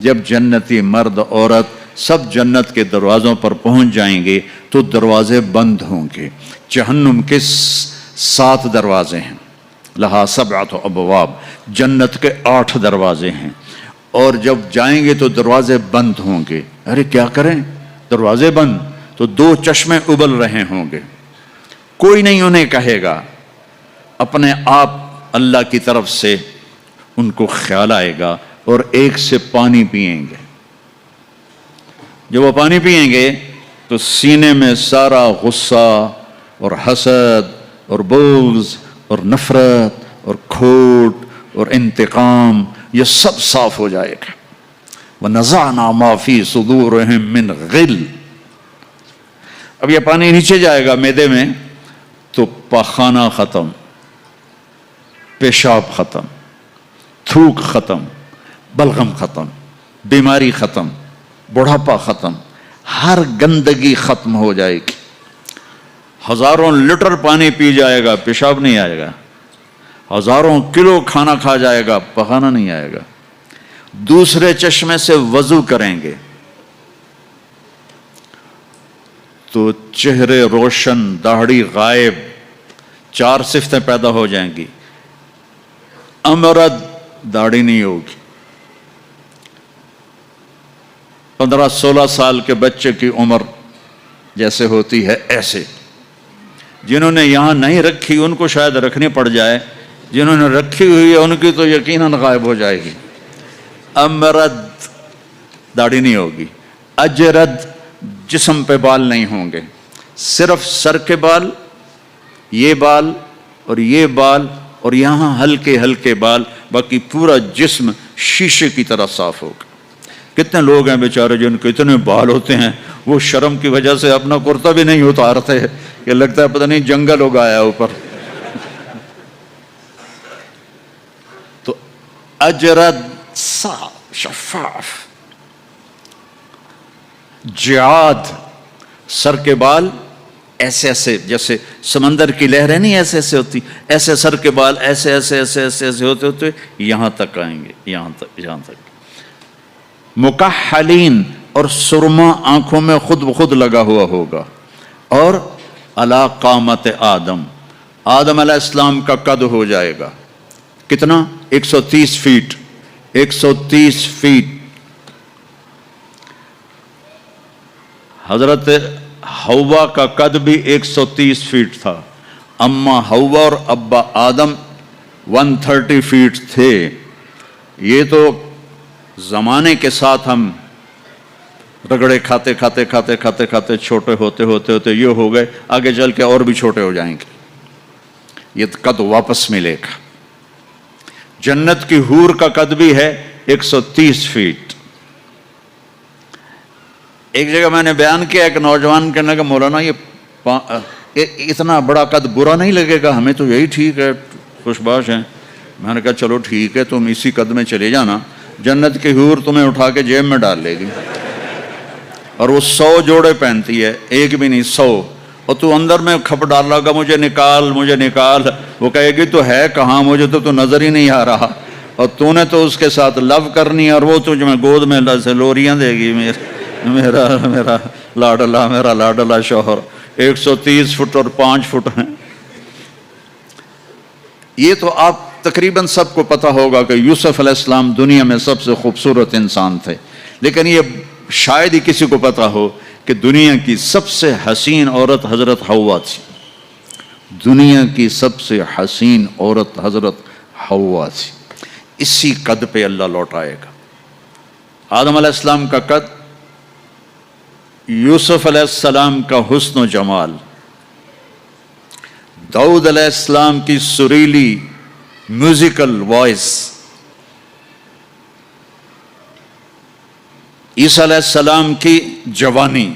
جب جنتی مرد عورت سب جنت کے دروازوں پر پہنچ جائیں گے تو دروازے بند ہوں گے۔ جہنم کے 7 دروازے ہیں، لہا 7 ابواب، جنت کے 8 دروازے ہیں، اور جب جائیں گے تو دروازے بند ہوں گے۔ ارے کیا کریں، دروازے بند تو 2 چشمے ابل رہے ہوں گے، کوئی نہیں انہیں کہے گا، اپنے آپ اللہ کی طرف سے ان کو خیال آئے گا اور ایک سے پانی پئیں گے۔ جب وہ پانی پئیں گے تو سینے میں سارا غصہ اور حسد اور بغض اور نفرت اور کھوٹ اور انتقام یہ سب صاف ہو جائے گا۔ وَنَزَعْنَا مَا فِي صُدُورِهِم مِّن غِلٍّ۔ اب یہ پانی نیچے جائے گا معدے میں تو پاخانہ ختم، پیشاب ختم، تھوک ختم، بلغم ختم، بیماری ختم، بڑھاپا ختم، ہر گندگی ختم ہو جائے گی۔ ہزاروں لیٹر پانی پی جائے گا، پیشاب نہیں آئے گا۔ ہزاروں کلو کھانا کھا جائے گا، پخانہ نہیں آئے گا۔ دوسرے چشمے سے وضو کریں گے تو چہرے روشن، داڑھی غائب، 4 صفتیں پیدا ہو جائیں گی۔ امرد، داڑھی نہیں ہوگی۔ 15-16 سال کے بچے کی عمر جیسے ہوتی ہے ایسے، جنہوں نے یہاں نہیں رکھی ان کو شاید رکھنی پڑ جائے، جنہوں نے رکھی ہوئی ہے ان کی تو یقیناً غائب ہو جائے گی۔ امرد، داڑھی نہیں ہوگی۔ اجرد، جسم پہ بال نہیں ہوں گے، صرف سر کے بال، یہ بال اور یہ بال اور یہاں ہلکے ہلکے بال، باقی پورا جسم شیشے کی طرح صاف ہوگا۔ کتنے لوگ ہیں بیچارے جن کے اتنے بال ہوتے ہیں وہ شرم کی وجہ سے اپنا کرتا بھی نہیں اتارتے، کہ لگتا ہے پتہ نہیں جنگل اگایا اوپر۔ تو اجرد، صاف، شفاف۔ جعاد، سر کے بال ایسے ایسے، جیسے سمندر کی لہریں نہیں ایسے ایسے ہوتی، ایسے سر کے بال ایسے ایسے ایسے ایسے ایسے ہوتے ہوتے یہاں تک آئیں گے، یہاں تک۔ مکحلین، اور سرما آنکھوں میں خود بخود لگا ہوا ہوگا۔ اور علی قامت آدم، آدم علیہ السلام کا قد ہو جائے گا کتنا؟ 130 فیٹ، 130 فیٹ۔ حضرت حوا کا قد بھی 130 فیٹ تھا، اما حوا اور ابا آدم 130 فیٹ تھے۔ یہ تو زمانے کے ساتھ ہم رگڑے کھاتے کھاتے کھاتے کھاتے کھاتے چھوٹے ہوتے ہوتے ہوتے یہ ہو گئے، آگے چل کے اور بھی چھوٹے ہو جائیں گے، یہ قد واپس ملے گا۔ جنت کی حور کا قد بھی ہے 130 فیٹ۔ ایک جگہ میں نے بیان کیا، ایک نوجوان کہنے لگا مولانا یہ اتنا بڑا قد برا نہیں لگے گا، ہمیں تو یہی ٹھیک ہے، خوش باش ہیں۔ میں نے کہا چلو ٹھیک ہے، تم اسی قد میں چلے جانا، جنت کی حور تمہیں اٹھا کے جیب میں ڈال لے گی، اور وہ 100 جوڑے پہنتی ہے، ایک بھی نہیں 100، اور تو اندر میں کھپ ڈال رہا گا مجھے نکال مجھے نکال، وہ کہے گی تو ہے کہاں، مجھے تو نظر ہی نہیں آ رہا، اور تو نے تو اس کے ساتھ لو کرنی ہے، اور وہ تجھ میں گود میں سے لوریاں دے گی، میرا لاڈلا شوہر۔ 130 فٹ اور 5 فٹ ہیں۔ یہ تو آپ تقریباً سب کو پتا ہوگا کہ یوسف علیہ السلام دنیا میں سب سے خوبصورت انسان تھے، لیکن یہ شاید ہی کسی کو پتا ہو کہ دنیا کی سب سے حسین عورت حضرت حوا تھی۔ دنیا کی سب سے حسین عورت حضرت حوا تھی۔ اسی قد پہ اللہ لوٹائے گا۔ آدم علیہ السلام کا قد، یوسف علیہ السلام کا حسن و جمال، داؤد علیہ السلام کی سریلی میوزیکل وائس، عیسیٰ علیہ السلام کی جوانی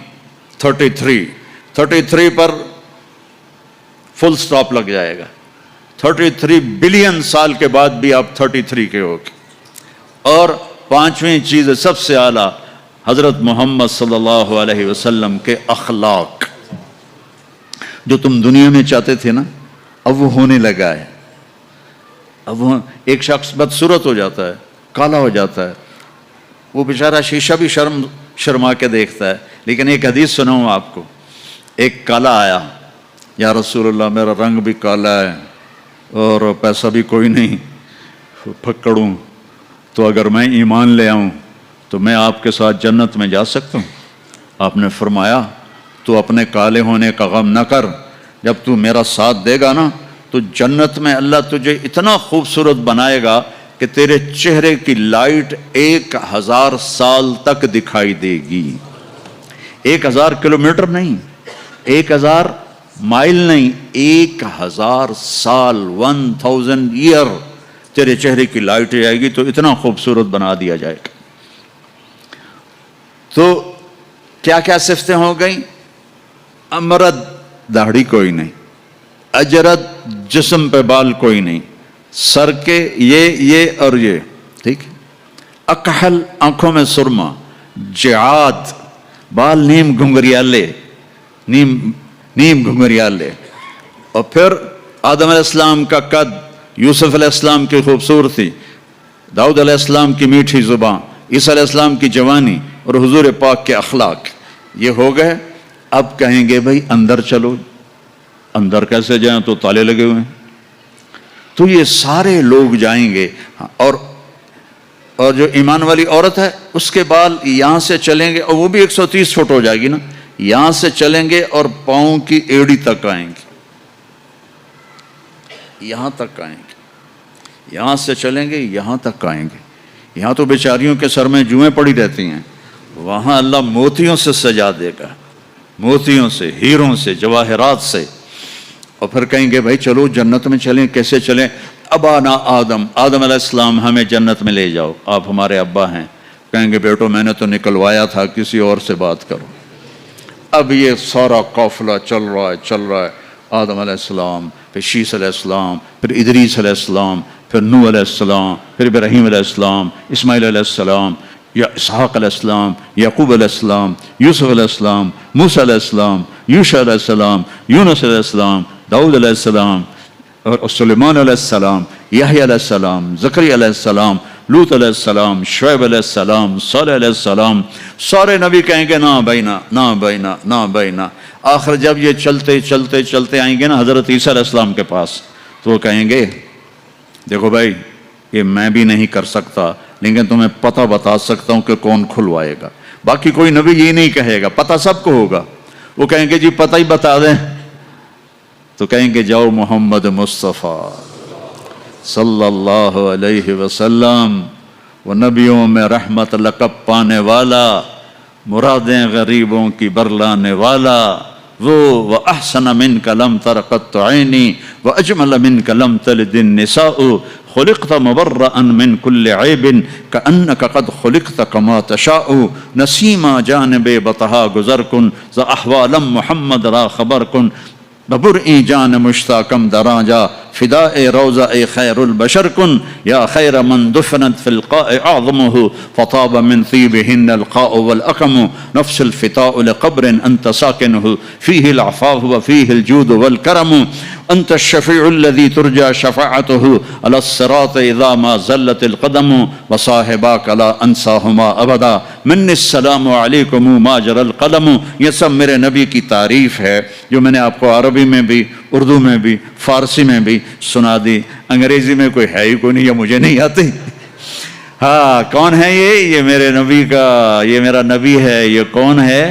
33 پر فل سٹاپ لگ جائے گا۔ 33 بلین سال کے بعد بھی آپ 33 کے ہو گے۔ اور 5ویں چیز سب سے اعلیٰ، حضرت محمد صلی اللہ علیہ وسلم کے اخلاق، جو تم دنیا میں چاہتے تھے نا، اب وہ ہونے لگا ہے۔ اب ایک شخص بدصورت ہو جاتا ہے، کالا ہو جاتا ہے، وہ بیچارہ شیشہ بھی شرما کے دیکھتا ہے. لیکن ایک حدیث سناؤں آپ کو. ایک کالا آیا, یا رسول اللہ میرا رنگ بھی کالا ہے اور پیسہ بھی کوئی نہیں, پھکڑوں, تو اگر میں ایمان لے آؤں تو میں آپ کے ساتھ جنت میں جا سکتا ہوں؟ آپ نے فرمایا تو اپنے کالے ہونے کا غم نہ کر, جب تو میرا ساتھ دے گا نا تو جنت میں اللہ تجھے اتنا خوبصورت بنائے گا کہ تیرے چہرے کی لائٹ 1000 سال تک دکھائی دے گی. 1000 کلومیٹر نہیں, 1000 مائل نہیں, 1000 سال, 1000 ایئر تیرے چہرے کی لائٹ جائے گی, تو اتنا خوبصورت بنا دیا جائے گا. تو کیا کیا صفتیں ہو گئیں؟ امرد, داڑھی کوئی نہیں, اجرد, جسم پہ بال کوئی نہیں, سر کے یہ اور یہ, ٹھیک ہے. اکحل, آنکھوں میں سرما. جعاد, بال نیم گھنگریالے, نیم گھنگریالے. اور پھر آدم علیہ السلام کا قد, یوسف علیہ السلام کی خوبصورتی, داؤد علیہ السلام کی میٹھی زبان, عیسیٰ علیہ السلام کی جوانی اور حضور پاک کے اخلاق, یہ ہو گئے. اب کہیں گے بھائی اندر چلو. اندر کیسے جائیں؟ تو تالے لگے ہوئے ہیں. تو یہ سارے لوگ جائیں گے. اور جو ایمان والی عورت ہے اس کے بال یہاں سے چلیں گے, اور وہ بھی 130 فٹ ہو جائے گی نا, یہاں سے چلیں گے اور پاؤں کی ایڑی تک آئیں گے, یہاں تک آئیں گے. یہاں سے چلیں گے یہاں تک آئیں گے. یہاں تو بیچاریوں کے سر میں جوئیں پڑی رہتی ہیں, وہاں اللہ موتیوں سے سجا دے گا, موتیوں سے, ہیروں سے, جواہرات سے. اور پھر کہیں گے بھائی چلو جنت میں چلیں. کیسے چلیں؟ ابانا آدم, آدم علیہ السلام ہمیں جنت میں لے جاؤ, آپ ہمارے ابا ہیں. کہیں گے بیٹو میں نے تو نکلوایا تھا, کسی اور سے بات کرو. اب یہ سارا قافلہ چل رہا ہے. آدم علیہ السلام, پھر شیس علیہ السلام, پھر ادریس علیہ السلام, پھر نوح علیہ السلام, پھر ابراہیم علیہ السلام, اسماعیل علیہ السلام, یا اسحاق علیہ السلام, یعقوب علیہ السلام, یوسف علیہ السلام, موسیٰ علیہ السلام, یوشع علیہ السلام, یونس علیہ السلام, داؤد علیہ السلام, اور سلیمان علیہ السلام, یحییٰ علیہ السلام, زکریا علیہ السلام, لوط علیہ السلام, شعیب علیہ السلام, صالح علیہ السلام. سارے نبی کہیں گے نا بینا, نا بینا, نا بینا. آخر جب یہ چلتے آئیں گے نا حضرت عیسیٰ علیہ السلام کے پاس, تو وہ کہیں گے دیکھو بھائی یہ میں بھی نہیں کر سکتا, لیکن تمہیں پتہ بتا سکتا ہوں کہ کون کھلوائے گا. باقی کوئی نبی یہ نہیں کہے گا, پتہ سب کو ہوگا. وہ کہیں گے جی پتہ ہی بتا دیں. تو کہیں گے جاؤ محمد مصطفیٰ صلی اللہ علیہ وسلم, وہ نبیوں میں رحمت لقب پانے والا, مرادیں غریبوں کی برلانے والا, وہ وَأَحْسَنَ مِنْكَ لَمْ تَرَ قَطُّ عَيْنِي وَأَجْمَلَ مِنْكَ لَمْ تَلِدِ النِّسَاءُ خُلِقْتَ مُبَرَّأً مِنْ كُلِّ عَيْبٍ كَأَنَّكَ قَدْ خُلِقْتَ كَمَا تَشَاءُ نَسِيمًا جَانِبِ بَطَحَا گُزَر کن ز احوالم محمد را خبر کن ببرئی جان مشتاقم دراجا فداء روضہ خیر البشر کن یا خیر من دفنت فی القاء اعظمہ فطاب من طیبہن القاء والاقم نفس الفتاء لقبر انت ساکنہ فیہ العفاف وفیہ الجود والکرم انت الشفیع الذي ترجى شفاعته على الصراط اذا ما زلت القدم وصاحباك لا انساهما ابدا من السلام علیکم ما جرى القلم. یہ سب میرے نبی کی تعریف ہے جو میں نے آپ کو عربی میں بھی, اردو میں بھی, فارسی میں بھی سنا دی. انگریزی میں کوئی ہے ہی کوئی نہیں, یا مجھے نہیں آتی. ہاں کون ہے یہ میرے نبی کا, یہ میرا نبی ہے. یہ کون ہے؟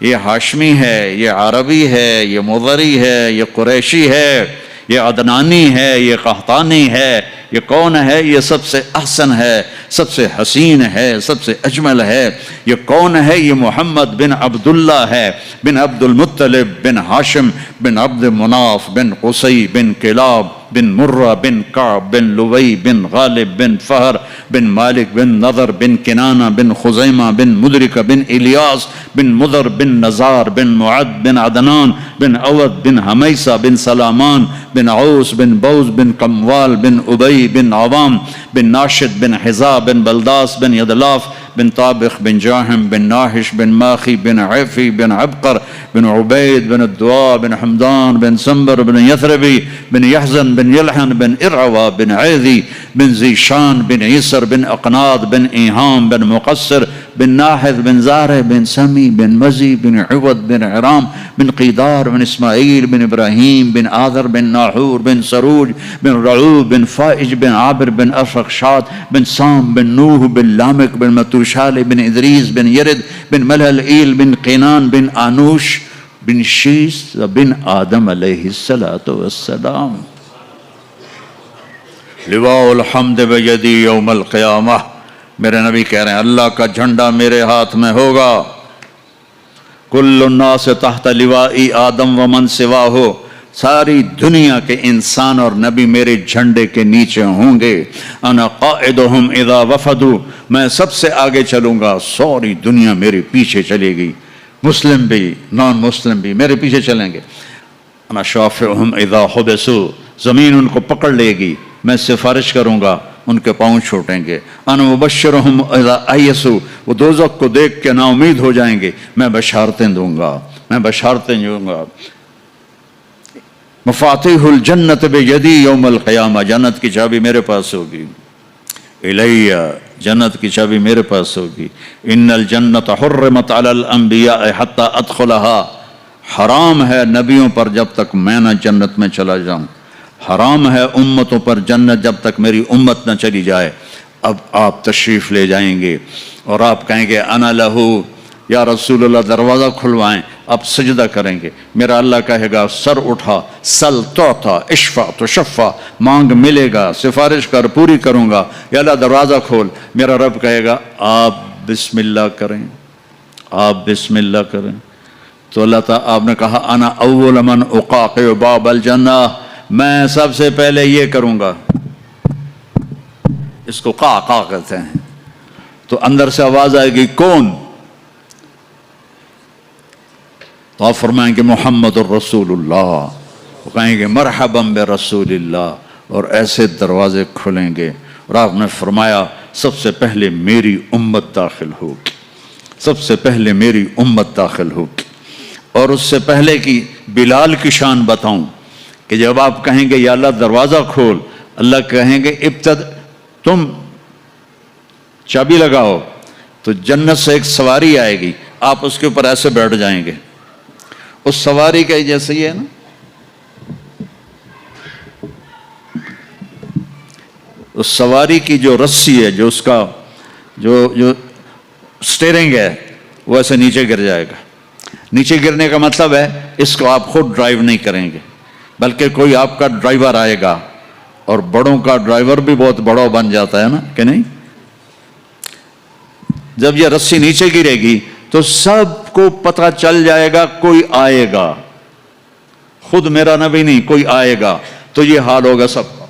یہ ہاشمی ہے, یہ عربی ہے, یہ مضری ہے, یہ قریشی ہے, یہ عدنانی ہے, یہ قحطانی ہے. یہ کون ہے؟ یہ سب سے احسن ہے, سب سے حسین ہے, سب سے اجمل ہے. یہ کون ہے؟ یہ محمد بن عبداللہ ہے, بن عبد المطلب, بن ہاشم, بن عبد مناف, بن قصی, بن کلاب, بن مرہ, بن کعب, بن لوی, بن غالب, بن فہر, بن مالک, بن نضر, بن کنانہ, بن خزیمہ, بن مدرکہ, بن الیاس, بن مضر, بن نزار, بن معد, بن عدنان, بن عود, بن حمیسہ, بن سلامان, بن عوس, بن بوز, بن قموال, بن ابی, بن عوام, بن ناشد, بن حزا, بن بلداس, بن یدلاف, بن طابخ, بن جاہم, بن ناحش, بن ماخی, بن عیفی, بن عبقر, بن عبید, بن الدعاء, بن حمدان, بن سنبر, بن یثربی, بن یحزن, بن يلحن بن إرعوى بن عيذي بن زيشان بن عيسر بن أقناض بن إيهام بن مقصر بن ناحذ بن زارع بن سمي بن مزي بن عوض بن عرام بن قيدار بن إسماعيل بن إبراهيم بن آذر بن ناحور بن سروج بن رعوب بن فائج بن عابر بن أرفخشاد بن سام بن نوح بن لامك بن متوشال بن إدريس بن يرد بن ملهلئيل بن قينان بن آنوش بن شیس بن آدم علیہ السلام. لواء الحمد بیدی یوم القیامہ. میرے نبی کہہ رہے ہیں اللہ کا جھنڈا میرے ہاتھ میں ہوگا. کل الناس تحت لوائی آدم ومن سواہ. ساری دنیا کے انسان اور نبی میرے جھنڈے کے نیچے ہوں گے. انا قائدہم اذا وفدوا. میں سب سے آگے چلوں گا، ساری دنیا میرے پیچھے چلے گی، مسلم بھی نان مسلم بھی میرے پیچھے چلیں گے. انا شافعہم اذا حبسوا. زمین ان کو پکڑ لے گی، میں سفارش کروں گا، ان کے پاؤں چھوٹیں گے. انا مبشرہم اذا ایسوا. وہ دوزخ کو دیکھ کے نا امید ہو جائیں گے، میں بشارتیں دوں گا، میں بشارتیں دوں گا. مفاتیح الجنت بیدی یوم القیامہ. جنت کی چابی میرے پاس ہوگی. الیہ. جنت کی چابی میرے پاس ہوگی. ان الجنت حرمت علی الانبیاء حتی ادخلہا. حرام ہے نبیوں پر جب تک میں نہ جنت میں چلا جاؤں. حرام ہے امتوں پر جنت جب تک میری امت نہ چلی جائے. اب آپ تشریف لے جائیں گے اور آپ کہیں گے انا لہو یا رسول اللہ، دروازہ کھلوائیں. آپ سجدہ کریں گے. میرا اللہ کہے گا سر اٹھا، سل تعطا، اشفع تشفع. مانگ ملے گا، سفارش کر پوری کروں گا. یا اللہ دروازہ کھول. میرا رب کہے گا آپ بسم اللہ کریں، آپ بسم اللہ کریں. تو اللہ تعالیٰ آپ نے کہا انا اول من اقاقع باب الجنہ. میں سب سے پہلے یہ کروں گا. اس کو قاقع کہتے ہیں. تو اندر سے آواز آئے گی کون؟ تو آپ فرمائیں گے محمد الرسول اللہ. وہ کہیں گے مرحبا برسول اللہ. اور ایسے دروازے کھلیں گے. اور آپ نے فرمایا سب سے پہلے میری امت داخل ہوگی، سب سے پہلے میری امت داخل ہوگی. اور اس سے پہلے کی بلال کی شان بتاؤں کہ جب آپ کہیں گے یا اللہ دروازہ کھول، اللہ کہیں گے تم چابی لگاؤ. تو جنت سے ایک سواری آئے گی، آپ اس کے اوپر ایسے بیٹھ جائیں گے. اس سواری کا جیسے یہ ہے نا، اس سواری کی جو رسی ہے، جو اس کا جو سٹیرنگ ہے، وہ ایسے نیچے گر جائے گا. نیچے گرنے کا مطلب ہے اس کو آپ خود ڈرائیو نہیں کریں گے، بلکہ کوئی آپ کا ڈرائیور آئے گا. اور بڑوں کا ڈرائیور بھی بہت بڑا بن جاتا ہے نا کہ نہیں. جب یہ رسی نیچے گرے گی تو سب کو پتہ چل جائے گا کوئی آئے گا. خود میرا نبی نہیں، کوئی آئے گا. تو یہ حال ہوگا سب کا.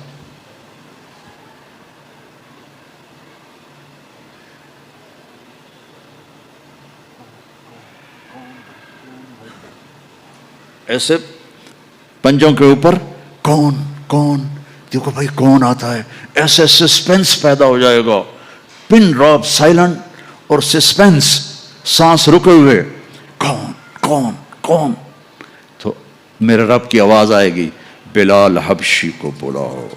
ایسے پنجوں کے اوپر کون کون، دیکھو بھائی کون آتا ہے. ایسے سسپینس پیدا ہو جائے گا. پن ڈراپ سائلنٹ اور سسپینس، سانس رکے ہوئے، کون کون کون. تو میرے رب کی آواز آئے گی بلال حبشی کو بلاؤ.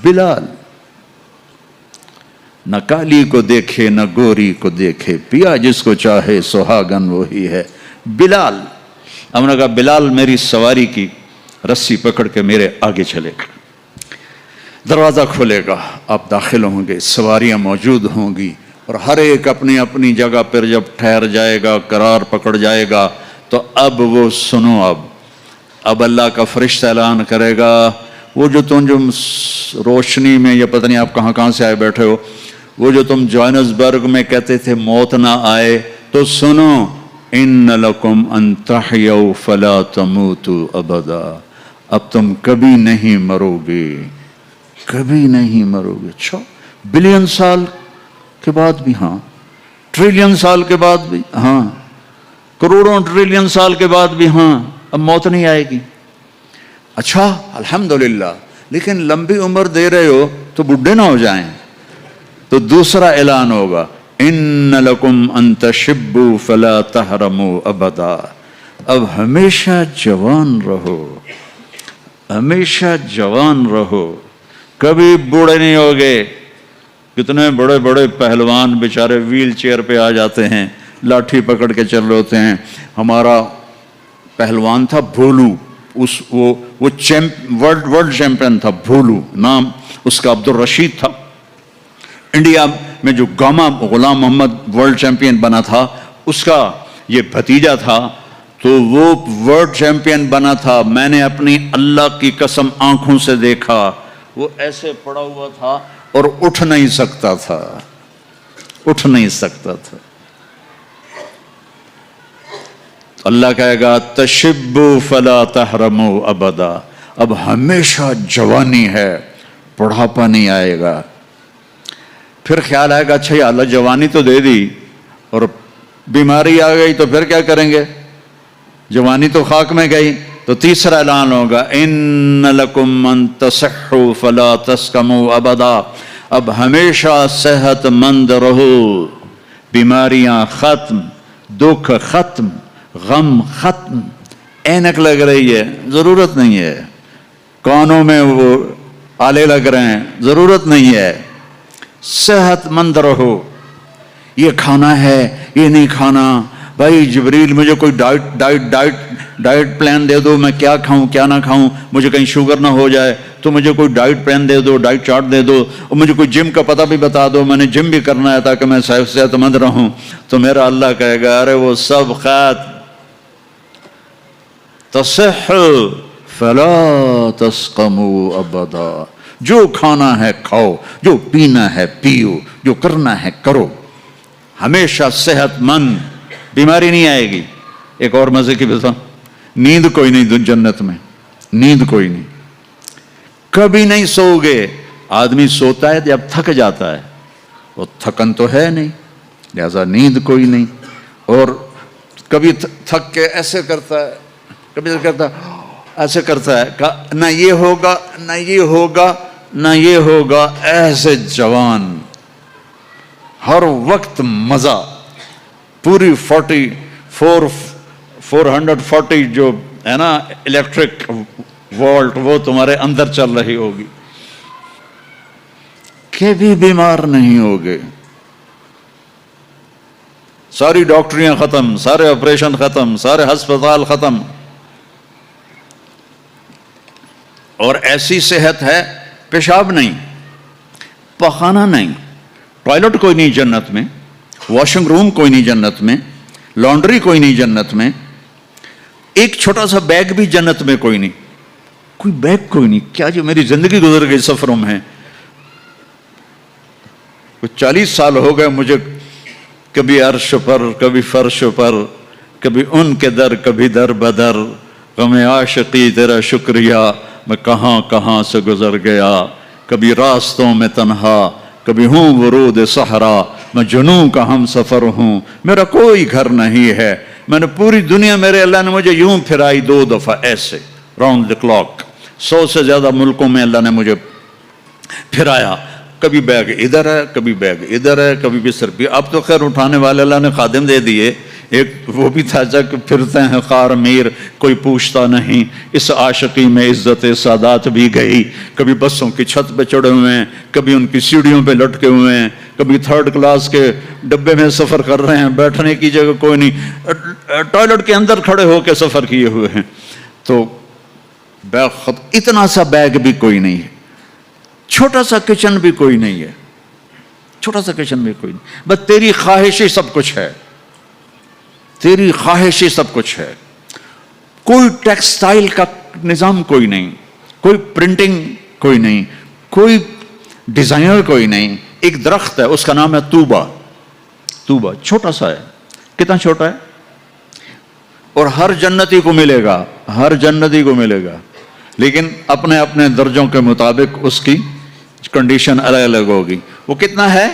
بلال نہ کالی کو دیکھے نہ گوری کو دیکھے، پیا جس کو چاہے سہاگن وہی ہے. بلال. ہم نے کہا بلال میری سواری کی رسی پکڑ کے میرے آگے چلے گا. دروازہ کھلے گا، آپ داخل ہوں گے، سواریاں موجود ہوں گی. اور ہر ایک اپنی اپنی جگہ پر جب ٹھہر جائے گا، قرار پکڑ جائے گا، تو اب وہ سنو. اب اللہ کا فرشتہ اعلان کرے گا. وہ جو تم جو روشنی میں، یا پتہ نہیں آپ کہاں کہاں سے آئے بیٹھے ہو، وہ جو تم جوہانسبرگ میں کہتے تھے موت نہ آئے، تو سنو ان لکم ان تحیوا فلا تموتوا ابدا. اب تم کبھی نہیں مرو گے، کبھی نہیں مرو گے. اچھا، بلین سال کے بعد بھی ہاں، ٹریلین سال کے بعد بھی ہاں، کروڑوں ٹریلین سال کے بعد بھی ہاں، اب موت نہیں آئے گی. اچھا الحمدللہ. لیکن لمبی عمر دے رہے ہو تو بڈھے نہ ہو جائیں. تو دوسرا اعلان ہوگا ان لکم ان تشبوا فلا تحرموا ابدا. اب ہمیشہ جوان رہو، ہمیشہ جوان رہو، کبھی بوڑھے نہیں ہوگے۔ کتنے بڑے بڑے پہلوان بیچارے ویل چیئر پہ آ جاتے ہیں، لاٹھی پکڑ کے چل رہے ہوتے ہیں۔ ہمارا پہلوان تھا بھولو، وہ ورلڈ چیمپئن تھا، بھولو نام اس کا عبد الرشید تھا۔ انڈیا میں جو گاما غلام محمد ورلڈ چیمپئن بنا تھا، اس کا یہ بھتیجا تھا، تو وہ ورلڈ چیمپئن بنا تھا۔ میں نے اپنی اللہ کی قسم آنکھوں سے دیکھا، وہ ایسے پڑا ہوا تھا اور اٹھ نہیں سکتا تھا، اٹھ نہیں سکتا تھا۔ اللہ کہے گا تشبوا فلا تحرموا ابدا، اب ہمیشہ جوانی ہے، بڑھاپا نہیں آئے گا۔ پھر خیال آئے گا اچھا یا اللہ جوانی تو دے دی اور بیماری آ گئی تو پھر کیا کریں گے؟ جوانی تو خاک میں گئی۔ تو تیسرا اعلان ہوگا ان لکم ان تصحوا فلا تسقموا ابدا، اب ہمیشہ صحت مند رہو، بیماریاں ختم، دکھ ختم، غم ختم۔ اینک لگ رہی ہے، ضرورت نہیں ہے۔ کانوں میں وہ آلے لگ رہے ہیں، ضرورت نہیں ہے۔ صحت مند رہو۔ یہ کھانا ہے، یہ نہیں کھانا، بھائی جبریل مجھے کوئی ڈائٹ پلان دے دو، میں کیا کھاؤں کیا نہ کھاؤں، مجھے کہیں شوگر نہ ہو جائے تو مجھے کوئی ڈائٹ پلان دے دو، ڈائٹ چارٹ دے دو، اور مجھے کوئی جم کا پتہ بھی بتا دو، میں نے جم بھی کرنا ہے تاکہ میں صحت مند رہوں۔ تو میرا اللہ کہے گا ارے وہ سب خیر، تصح فلا تسقموا ابدا، جو کھانا ہے کھاؤ، جو پینا ہے پیو، جو کرنا ہے کرو، ہمیشہ صحت مند، بیماری نہیں آئے گی۔ ایک اور مزے کی بتا، نیند کوئی نہیں جنت میں، نیند کوئی نہیں، کبھی نہیں سو گے۔ آدمی سوتا ہے جب تھک جاتا ہے، وہ تھکن تو ہے نہیں، لہذا نیند کوئی نہیں۔ اور کبھی تھک کے ایسے کرتا ہے، کبھی ایسے کرتا ہے، نہ یہ ہوگا نہ یہ ہوگا نہ یہ ہوگا، ایسے جوان، ہر وقت مزہ، پوری 440 جو ہے نا الیکٹرک وولٹ، وہ تمہارے اندر چل رہی ہوگی، کبھی بیمار نہیں ہوگے۔ ساری ڈاکٹریاں ختم، سارے آپریشن ختم، سارے ہسپتال ختم، اور ایسی صحت ہے، پیشاب نہیں، پخانہ نہیں، ٹوائلٹ کوئی نہیں جنت میں، واشنگ روم کوئی نہیں جنت میں، لانڈری کوئی نہیں جنت میں، ایک چھوٹا سا بیگ بھی جنت میں کوئی نہیں، کوئی بیگ کوئی نہیں۔ کیا جو میری زندگی گزر گئی سفروں میں، کچھ 40 سال ہو گئے مجھے، کبھی عرش پر کبھی فرش پر، کبھی ان کے در کبھی در بدر، غم عاشقی تیرا شکریہ میں کہاں کہاں سے گزر گیا، کبھی راستوں میں تنہا، کبھی ہوں ورود صحرا، میں جنوں کا ہم سفر ہوں، میرا کوئی گھر نہیں ہے، میں نے پوری دنیا، میرے اللہ نے مجھے یوں پھرائی 2 دفعہ ایسے راؤنڈ دی کلاک، 100 سے زیادہ ملکوں میں اللہ نے مجھے پھرایا، کبھی بیگ ادھر ہے کبھی بیگ ادھر ہے، کبھی بستر بھی، اب تو خیر اٹھانے والے اللہ نے خادم دے دیے، ایک وہ بھی تھا جب پھرتے ہیں خار میر کوئی پوچھتا نہیں، اس عاشقی میں عزت سادات بھی گئی، کبھی بسوں کی چھت پہ چڑھے ہوئے ہیں، کبھی ان کی سیڑھیوں پہ لٹکے ہوئے ہیں، کبھی 3rd کلاس کے ڈبے میں سفر کر رہے ہیں، بیٹھنے کی جگہ کوئی نہیں، ٹوائلٹ کے اندر کھڑے ہو کے سفر کیے ہوئے ہیں، تو بیگ اتنا سا بیگ بھی کوئی نہیں ہے، چھوٹا سا کچن بھی کوئی نہیں ہے، چھوٹا سا کچن بھی کوئی نہیں، بس تیری خواہش ہی سب کچھ ہے، تیری خواہش ہی سب کچھ ہے، کوئی ٹیکسٹائل کا نظام کوئی نہیں، کوئی پرنٹنگ کوئی نہیں، کوئی ڈیزائنر کوئی نہیں، ایک درخت ہے اس کا نام ہے توبہ، توبہ چھوٹا سا ہے، کتنا چھوٹا ہے، اور ہر جنتی کو ملے گا، ہر جنتی کو ملے گا، لیکن اپنے اپنے درجوں کے مطابق اس کی کنڈیشن الگ الگ ہوگی۔ وہ کتنا ہے؟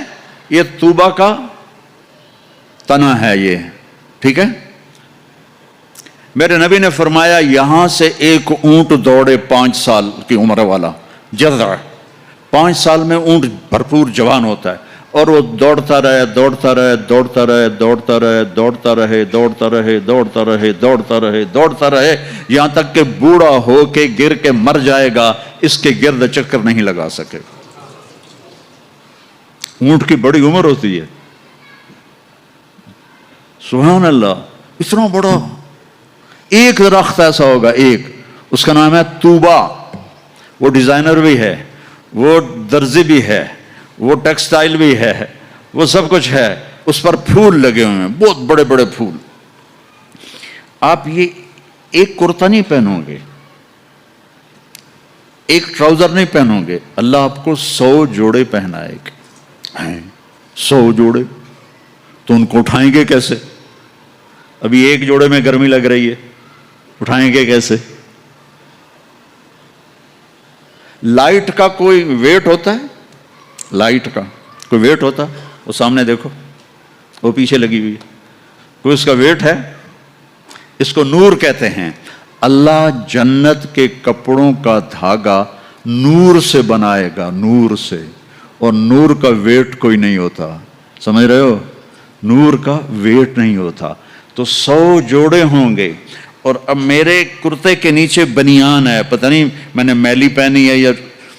یہ توبہ کا تنا ہے یہ، ٹھیک ہے؟ میرے نبی نے فرمایا یہاں سے ایک اونٹ دوڑے 5 سال کی عمر والا، جذع، 5 سال میں اونٹ بھرپور جوان ہوتا ہے، اور وہ دوڑتا رہے دوڑتا رہے دوڑتا رہے دوڑتا رہے دوڑتا رہے دوڑتا رہے دوڑتا رہے دوڑتا رہے دوڑتا رہے یہاں تک کہ بوڑھا ہو کے گر کے مر جائے گا، اس کے گرد چکر نہیں لگا سکے گا۔ اونٹ کی بڑی عمر ہوتی ہے، سبحان اللہ، اتنا بڑا ایک درخت ایسا ہوگا، ایک، اس کا نام ہے طوبہ، وہ ڈیزائنر بھی ہے، وہ درزی بھی ہے، وہ ٹیکسٹائل بھی ہے، وہ سب کچھ ہے، اس پر پھول لگے ہوئے ہیں، بہت بڑے بڑے پھول۔ آپ یہ ایک کرتا نہیں پہنو گے، ایک ٹراؤزر نہیں پہنو گے، اللہ آپ کو 100 جوڑے پہنائے گے، 100 جوڑے، تو ان کو اٹھائیں گے کیسے؟ ابھی ایک جوڑے میں گرمی لگ رہی ہے، اٹھائیں گے کیسے؟ لائٹ کا کوئی ویٹ ہوتا ہے؟ لائٹ کا کوئی ویٹ ہوتا؟ وہ سامنے دیکھو، وہ پیچھے لگی ہوئی ہے، کوئی اس کا ویٹ ہے؟ اس کو نور کہتے ہیں۔ اللہ جنت کے کپڑوں کا دھاگا نور سے بنائے گا، نور سے، اور نور کا ویٹ کوئی نہیں ہوتا، سمجھ رہے ہو؟ نور کا ویٹ نہیں ہوتا، تو 100 جوڑے ہوں گے۔ اور اب میرے کرتے کے نیچے بنیان ہے، پتہ نہیں میں نے میلی پہنی ہے یا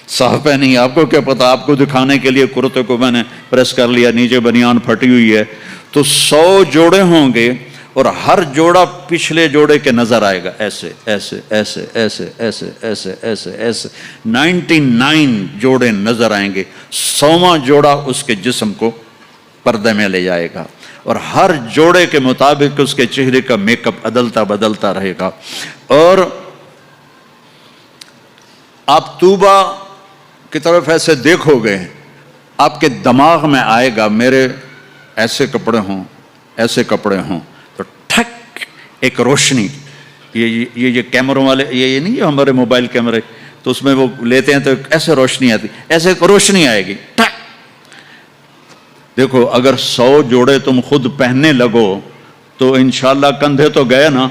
صاف پہنی ہے، آپ کو کیا پتا، آپ کو دکھانے کے لیے کرتے کو میں نے پریس کر لیا، نیچے بنیان پھٹی ہوئی ہے، تو 100 جوڑے ہوں گے، اور ہر جوڑا پچھلے جوڑے کے نظر آئے گا، ایسے ایسے ایسے ایسے ایسے ایسے ایسے ایسے 99 جوڑے نظر آئیں گے، 100واں جوڑا اس کے جسم کو پردے میں لے جائے گا، اور ہر جوڑے کے مطابق اس کے چہرے کا میک اپ بدلتا رہے گا۔ اور آپ طوبہ کی طرف ایسے دیکھو گے، آپ کے دماغ میں آئے گا میرے ایسے کپڑے ہوں، ایسے کپڑے ہوں، تو ٹھک ایک روشنی، یہ کیمروں والے، یہ نہیں ہمارے موبائل کیمرے، تو اس میں وہ لیتے ہیں تو ایسے روشنی آتی، ایسے ایک روشنی آئے گی، ٹھک۔ دیکھو اگر 100 جوڑے تم خود پہننے لگو تو انشاءاللہ کندھے تو گئے نا،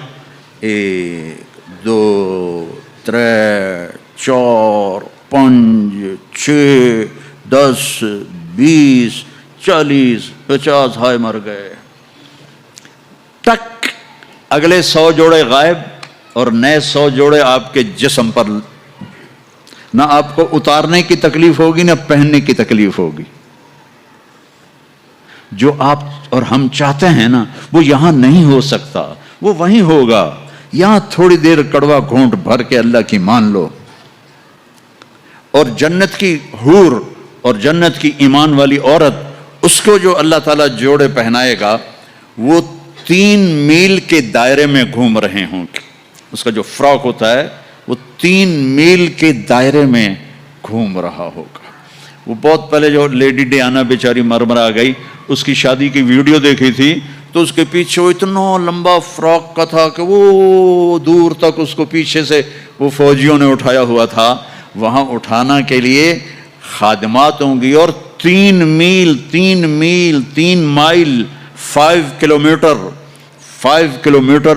1 2 3 4 5 6 10 20 40 50 ہائے مر گئے، ٹک، اگلے 100 جوڑے غائب، اور نئے 100 جوڑے آپ کے جسم پر، نہ آپ کو اتارنے کی تکلیف ہوگی نہ پہننے کی تکلیف ہوگی۔ جو آپ اور ہم چاہتے ہیں نا وہ یہاں نہیں ہو سکتا، وہ وہیں ہوگا، یہاں تھوڑی دیر کڑوا گھونٹ بھر کے اللہ کی مان لو۔ اور جنت کی حور اور جنت کی ایمان والی عورت، اس کو جو اللہ تعالیٰ جوڑے پہنائے گا، وہ 3 میل کے دائرے میں گھوم رہے ہوں گے، اس کا جو فراک ہوتا ہے وہ 3 میل کے دائرے میں گھوم رہا ہوگا۔ وہ بہت پہلے جو لیڈی ڈیانا بیچاری مرمرا گئی، اس کی شادی کی ویڈیو دیکھی تھی، تو اس کے پیچھے وہ اتنا لمبا فراک کا تھا کہ وہ دور تک اس کو پیچھے سے وہ فوجیوں نے اٹھایا ہوا تھا، وہاں اٹھانا کے لیے خادمات ہوں گی، اور 3 مائل 5 کلومیٹر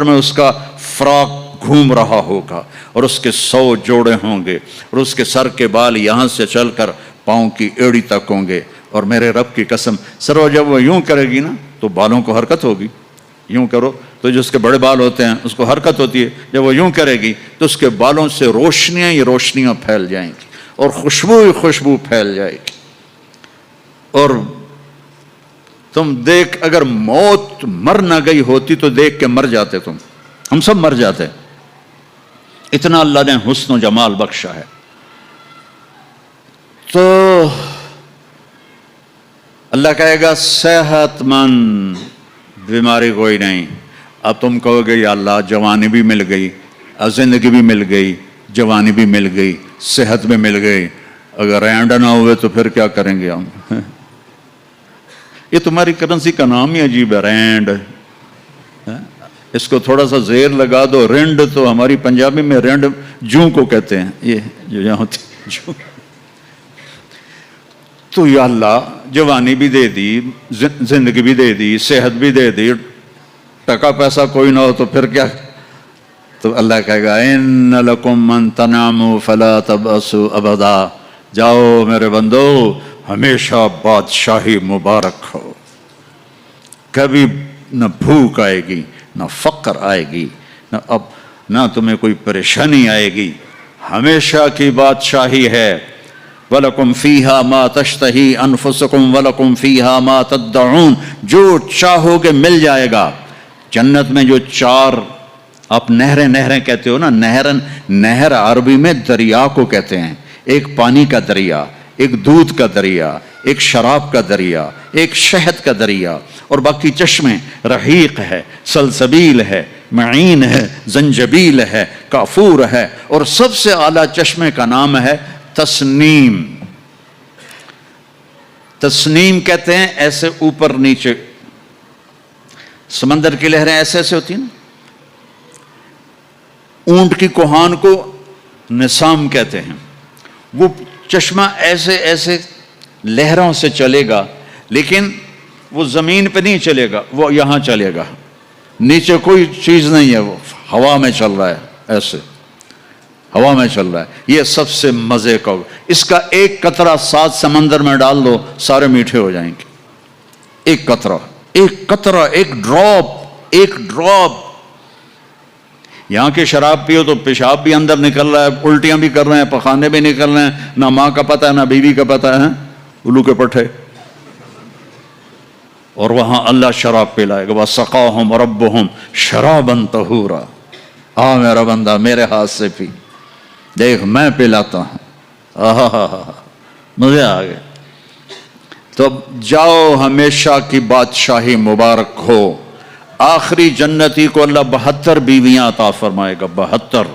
میں اس کا فراک گھوم رہا ہوگا، اور اس کے 100 جوڑے ہوں گے، اور اس کے سر کے بال یہاں سے چل کر پاؤں کی ایڑی تک ہوں گے۔ اور میرے رب کی قسم، سرو جب وہ یوں کرے گی نا تو بالوں کو حرکت ہوگی، یوں کرو تو جو اس کے بڑے بال ہوتے ہیں اس کو حرکت ہوتی ہے، جب وہ یوں کرے گی تو اس کے بالوں سے روشنیاں ہی روشنیاں پھیل جائیں گی، اور خوشبو ہی خوشبو پھیل جائے گی۔ اور تم دیکھ، اگر موت مر نہ گئی ہوتی تو دیکھ کے مر جاتے، ہم سب مر جاتے، اتنا اللہ نے حسن و جمال بخشا ہے۔ تو اللہ کہے گا صحت مند، بیماری کوئی نہیں۔ اب تم کہو گے یا اللہ جوانی بھی مل گئی، زندگی بھی مل گئی، جوانی بھی مل گئی، صحت بھی مل گئی، اگر رینڈ نہ ہوئے تو پھر کیا کریں گے ہم؟ یہ تمہاری کرنسی کا نام ہی عجیب ہے، رینڈ، اس کو تھوڑا سا زیر لگا دو، رینڈ، تو ہماری پنجابی میں رینڈ جوں کو کہتے ہیں، یہ جو یہاں ہوتی جوں۔ تو یا اللہ جوانی بھی دے دی، زندگی بھی دے دی، صحت بھی دے دی، ٹکا پیسہ کوئی نہ ہو تو پھر کیا؟ تو اللہ کہے گا ان لکم من تنعموا فلا تبأسوا ابدا، جاؤ میرے بندو، ہمیشہ بادشاہی مبارک ہو، کبھی نہ بھوک آئے گی، نہ فقر آئے گی، نہ تمہیں کوئی پریشانی آئے گی، ہمیشہ کی بادشاہی ہے۔ وَلَكُمْ فِيهَا مَا تَشْتَهِي أَنفُسُكُمْ وَلَكُمْ فِيهَا مَا تَدَّعُونَ، جو چاہو گے مل جائے گا۔ جنت میں جو چار آپ نہریں کہتے ہو نا، نہر عربی میں دریا کو کہتے ہیں، ایک پانی کا دریا، ایک دودھ کا دریا، ایک شراب کا دریا، ایک شہد کا دریا، اور باقی چشمے رحیق ہے، سلسبیل ہے، معین ہے، زنجبیل ہے، کافور ہے، اور سب سے اعلیٰ چشمے کا نام ہے تسنیم۔ تسنیم کہتے ہیں ایسے اوپر نیچے، سمندر کی لہریں ایسے ایسے ہوتی ہیں نا، اونٹ کی کوہان کو نسام کہتے ہیں، وہ چشمہ ایسے ایسے لہروں سے چلے گا، لیکن وہ زمین پہ نہیں چلے گا، وہ یہاں چلے گا، نیچے کوئی چیز نہیں ہے، وہ ہوا میں چل رہا ہے، ایسے ہوا میں چل رہا ہے۔ یہ سب سے مزے کا، اس کا ایک قطرہ 7 سمندر میں ڈال دو، سارے میٹھے ہو جائیں گے۔ ایک قطرہ، ایک ڈراپ۔ یہاں کی شراب پیو تو پیشاب بھی اندر نکل رہا ہے، الٹیاں بھی کر رہے ہیں، پخانے بھی نکل رہے ہیں، نہ ماں کا پتہ ہے نہ بیوی کا پتہ ہے، الو کے پٹھے۔ اور وہاں اللہ شراب پلائے گا، وَسَقَاهُمْ رَبُّهُمْ شَرَابًا طَهُورًا، آ میرا بندہ میرے ہاتھ سے پی، دیکھ میں پلاتا ہوں، مزے آ گئے۔ تو جاؤ، ہمیشہ کی بادشاہی مبارک ہو۔ آخری جنتی کو اللہ 72 بیویاں عطا فرمائے گا، 72،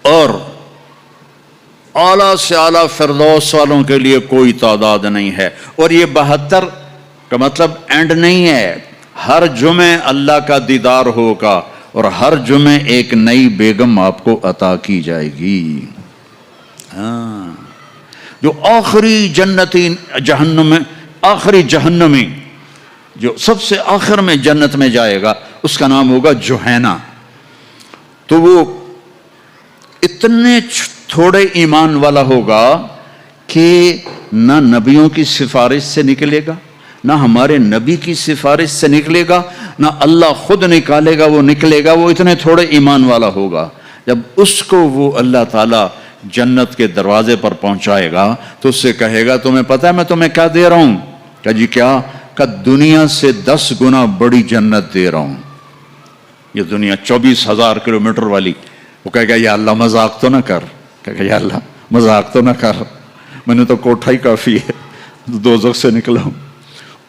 اور اعلیٰ سے اعلیٰ فردوس والوں کے لیے کوئی تعداد نہیں ہے۔ اور یہ 72 کا مطلب اینڈ نہیں ہے، ہر جمعے اللہ کا دیدار ہوگا، اور ہر جمعے ایک نئی بیگم آپ کو عطا کی جائے گی۔ جو آخری جنتی آخری جہنمی جو سب سے آخر میں جنت میں جائے گا، اس کا نام ہوگا جوہینہ۔ تو وہ اتنے تھوڑے ایمان والا ہوگا کہ نہ نبیوں کی سفارش سے نکلے گا، نہ ہمارے نبی کی سفارش سے نکلے گا، نہ اللہ خود نکالے گا، وہ نکلے گا، وہ اتنے تھوڑے ایمان والا ہوگا۔ جب اس کو وہ اللہ تعالیٰ جنت کے دروازے پر پہنچائے گا تو اس سے کہے گا، تمہیں پتہ ہے میں تمہیں کیا دے رہا ہوں؟ کہ جی کیا؟ کہ دنیا سے 10 گنا بڑی جنت دے رہا ہوں۔ یہ دنیا 24,000 کلومیٹر والی، وہ کہے گا یا اللہ مذاق تو نہ کر، کہے گا یا اللہ مذاق تو نہ کر، میں نے تو کوٹھا ہی کافی ہے، دوزخ سے نکلا ہوں۔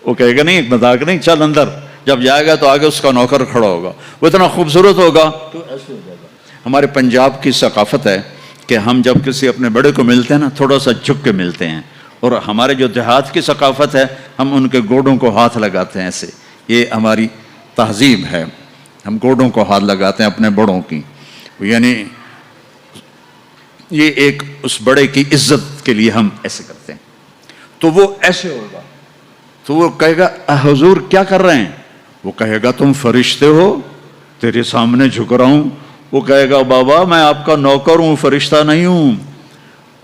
وہ کہے گا نہیں مذاق نہیں، چل اندر۔ جب جائے گا تو آگے اس کا نوکر کھڑا ہوگا، وہ اتنا خوبصورت ہوگا تو ایسے ہو جائے گا۔ ہمارے پنجاب کی ثقافت ہے کہ ہم جب کسی اپنے بڑے کو ملتے ہیں نا، تھوڑا سا جھک کے ملتے ہیں، اور ہمارے جو دیہات کی ثقافت ہے، ہم ان کے گوڑوں کو ہاتھ لگاتے ہیں ایسے، یہ ہماری تہذیب ہے، ہم گوڑوں کو ہاتھ لگاتے ہیں اپنے بڑوں کی، یعنی یہ ایک اس بڑے کی عزت کے لیے ہم ایسے کرتے ہیں۔ تو وہ ایسے ہوگا، تو وہ کہے گا حضور کیا کر رہے ہیں؟ وہ کہے گا تم فرشتے ہو، تیرے سامنے جھک رہا ہوں۔ وہ کہے گا بابا میں آپ کا نوکر ہوں، فرشتہ نہیں ہوں،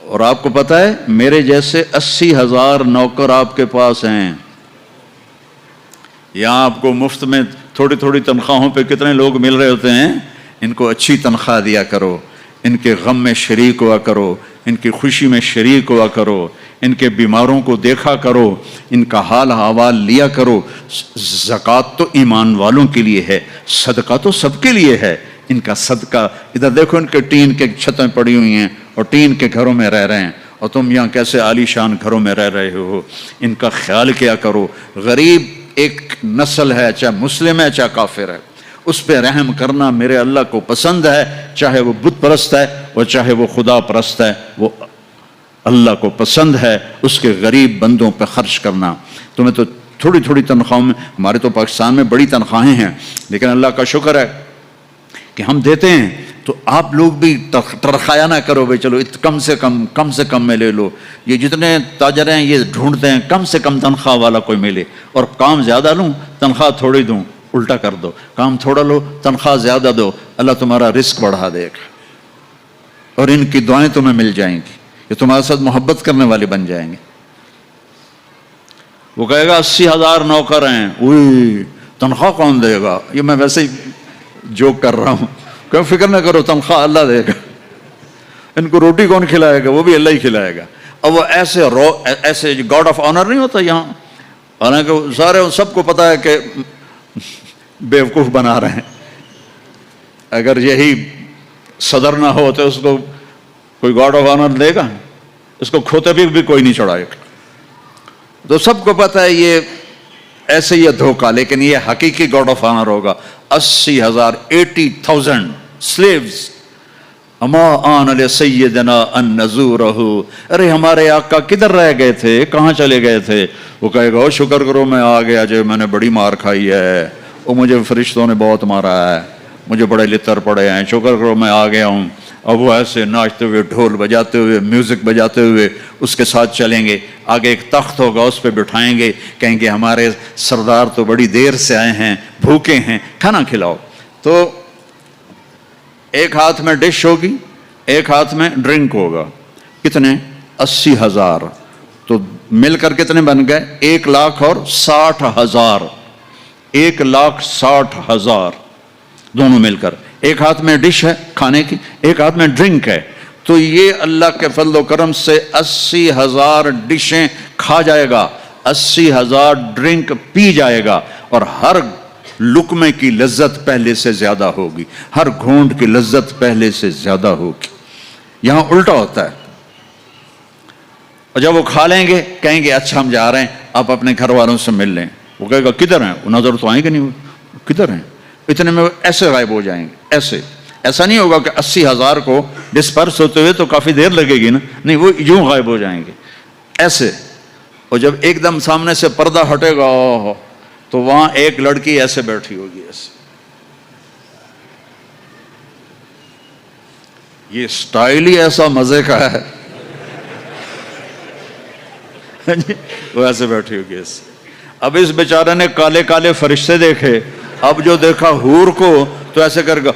اور آپ کو پتہ ہے میرے جیسے 80,000 نوکر آپ کے پاس ہیں۔ یہاں آپ کو مفت میں تھوڑی تھوڑی تنخواہوں پہ کتنے لوگ مل رہے ہوتے ہیں، ان کو اچھی تنخواہ دیا کرو، ان کے غم میں شریک ہوا کرو، ان کی خوشی میں شریک ہوا کرو، ان کے بیماروں کو دیکھا کرو، ان کا حال احوال لیا کرو۔ زکوٰۃ تو ایمان والوں کے لیے ہے، صدقہ تو سب کے لیے ہے۔ ان کا صدقہ، ادھر دیکھو ان کے ٹین کے چھتیں پڑی ہوئی ہیں اور ٹین کے گھروں میں رہ رہے ہیں، اور تم یہاں کیسے عالی شان گھروں میں رہ رہے ہو، ان کا خیال کیا کرو۔ غریب ایک نسل ہے، چاہے مسلم ہے چاہے کافر ہے، اس پہ رحم کرنا میرے اللہ کو پسند ہے، چاہے وہ بت پرست ہے اور چاہے وہ خدا پرست ہے، وہ اللہ کو پسند ہے اس کے غریب بندوں پہ خرچ کرنا۔ تمہیں تو تھوڑی تھوڑی تنخواہوں میں، ہمارے تو پاکستان میں بڑی تنخواہیں ہیں، لیکن اللہ کا شکر ہے کہ ہم دیتے ہیں، تو آپ لوگ بھی ٹرخایا نہ کرو بھائی چلو کم سے کم میں لے لو۔ یہ جتنے تاجر ہیں یہ ڈھونڈتے ہیں کم سے کم تنخواہ والا کوئی ملے، اور کام زیادہ لوں تنخواہ تھوڑی دوں، الٹا کر دو، کام تھوڑا لو تنخواہ زیادہ دو، اللہ تمہارا رزق بڑھا دے گا، اور ان کی دعائیں تمہیں مل جائیں گی، یہ تمہارے ساتھ محبت کرنے والے بن جائیں گے۔ وہ کہے گا 80,000 نوکر ہیں، اوئی تنخواہ کون دے گا؟ یہ میں ویسے ہی جوک کر رہا ہوں کہ فکر نہ کرو تنخواہ اللہ دے گا، ان کو روٹی کون کھلائے گا؟ وہ بھی اللہ ہی کھلائے گا۔ اب وہ ایسے گاڈ آف آنر نہیں ہوتا یہاں، حالانکہ سارے سب کو پتا ہے کہ بیوقوف بنا رہے ہیں، اگر یہی صدر نہ ہو تو اس کو کوئی گاڈ آف آنر دے گا؟ اس کو کھوتے بھی کوئی نہیں چڑھائے گا۔ تو سب کو پتا ہے یہ ایسے ہی دھوکہ، لیکن یہ حقیقی گاڈ آف آنر ہوگا۔ 80,000 80,000 slaves اما آن لسیدنا ان نزورہ، ارے ہمارے آقا کدھر رہ گئے تھے، کہاں چلے گئے تھے؟ وہ کہے گا شکر کرو میں آ گیا جو میں نے بڑی مار کھائی ہے، وہ مجھے فرشتوں نے بہت مارا ہے، مجھے بڑے لتر پڑے ہیں، شکر کرو میں آ گیا ہوں۔ اب وہ ایسے ناچتے ہوئے، ڈھول بجاتے ہوئے، میوزک بجاتے ہوئے اس کے ساتھ چلیں گے، آگے ایک تخت ہوگا اس پہ بٹھائیں گے، کہیں گے ہمارے سردار تو بڑی دیر سے آئے ہیں، بھوکے ہیں، کھانا کھلاؤ۔ تو ایک ہاتھ میں ڈش ہوگی، ایک ہاتھ میں ڈرنک ہوگا، کتنے؟ 80,000، تو مل کر کتنے بن گئے؟ 1,60,000، 1,60,000 دونوں مل کر۔ ایک ہاتھ میں ڈش ہے کھانے کی، ایک ہاتھ میں ڈرنک ہے، تو یہ اللہ کے فضل و کرم سے 80,000 ڈشیں کھا جائے گا، 80,000 ڈرنک پی جائے گا، اور ہر لقمے کی لذت پہلے سے زیادہ ہوگی، ہر گھونٹ کی لذت پہلے سے زیادہ ہوگی۔ یہاں الٹا ہوتا ہے، اور جب وہ کھا لیں گے کہیں گے اچھا ہم جا رہے ہیں، آپ اپنے گھر والوں سے مل لیں۔ وہ کہے گا کدھر ہیں؟ وہ نظر تو آئیں گے نہیں، کدھر ہیں؟ اتنے میں وہ ایسے غائب ہو جائیں گے، ایسا نہیں ہوگا کہ 80,000 کو ڈسپرس ہوتے ہوئے تو کافی دیر لگے گی نا، نہیں، وہ یوں غائب ہو جائیں گے ایسے۔ اور جب ایک دم سامنے سے پردہ ہٹے گا تو وہاں ایک لڑکی ایسے بیٹھی ہوگی، ایسے۔ یہ سٹائل ہی ایسا مزے کا ہے، وہ ایسے بیٹھی ہوگی ایسے۔ اب اس بیچارے نے کالے کالے فرشتے دیکھے، اب جو دیکھا حور کو تو ایسے کر گا،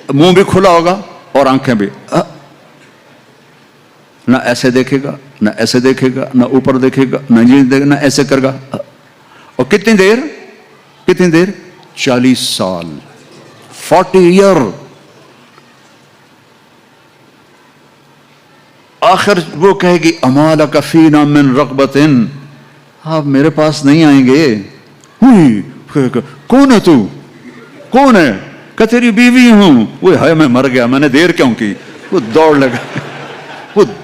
منہ بھی کھلا ہوگا اور آنکھیں بھی، نہ ایسے دیکھے گا، نہ ایسے دیکھے گا، نہ اوپر دیکھے گا، نہ یہ دیکھے گا، نہ ایسے کر گا۔ اور کتنی دیر؟ 40 سال، 40 ایئر۔ آخر وہ کہے گی اما لک فینا من رغبت، آپ میرے پاس نہیں آئیں گے؟ کون ہے تو؟ کون ہے؟ کہ تیری بیوی ہوں۔ وہ ہائے میں مر گیا، میں نے دیر کیوں کی؟ وہ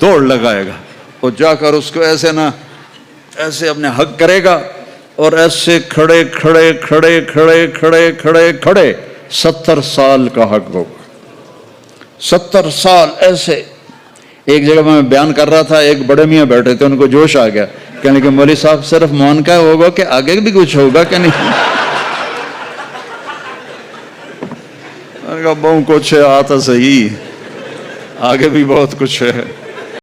دوڑ لگائے گا، اور جا کر اس کو ایسے نہ ایسے اپنے حق کرے گا، اور ایسے کھڑے 70 سال کا حق ہوگا، 70 سال ایسے۔ ایک جگہ میں بیان کر رہا تھا، ایک بڑے میاں بیٹھے تھے، ان کو جوش آ گیا، کہنے کہ مولوی صاحب صرف مون کا ہوگا کہ آگے بھی کچھ ہوگا کہ نہیں؟ میں نے کہا بہت کچھ ہے، آتا صحیح، آگے بھی بہت کچھ ہے۔